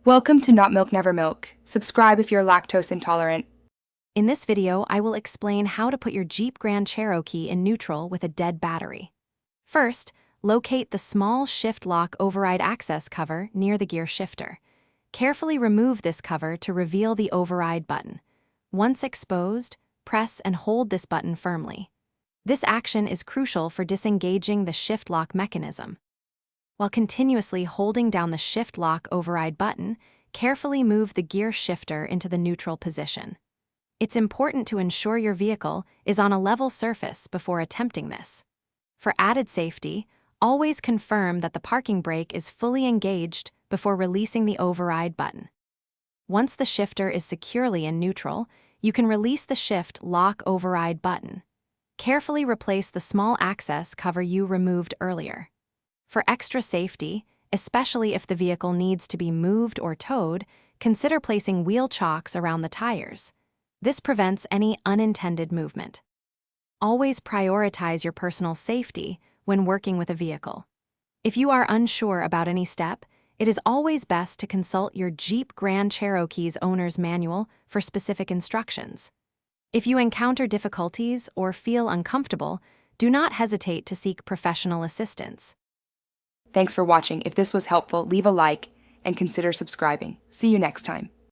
Welcome to Not Milk Never Milk. Subscribe if you're lactose intolerant. In this video, I will explain how to put your Jeep Grand Cherokee in neutral with a dead battery. First, locate the small shift lock override access cover near the gear shifter. Carefully remove this cover to reveal the override button. Once exposed, press and hold this button firmly. This action is crucial for disengaging the shift lock mechanism. While continuously holding down the shift lock override button, carefully move the gear shifter into the neutral position. It's important to ensure your vehicle is on a level surface before attempting this. For added safety, always confirm that the parking brake is fully engaged before releasing the override button. Once the shifter is securely in neutral, you can release the shift lock override button. Carefully replace the small access cover you removed earlier. For extra safety, especially if the vehicle needs to be moved or towed, consider placing wheel chocks around the tires. This prevents any unintended movement. Always prioritize your personal safety when working with a vehicle. If you are unsure about any step, it is always best to consult your Jeep Grand Cherokee's owner's manual for specific instructions. If you encounter difficulties or feel uncomfortable, do not hesitate to seek professional assistance. Thanks for watching. If this was helpful, leave a like and consider subscribing. See you next time.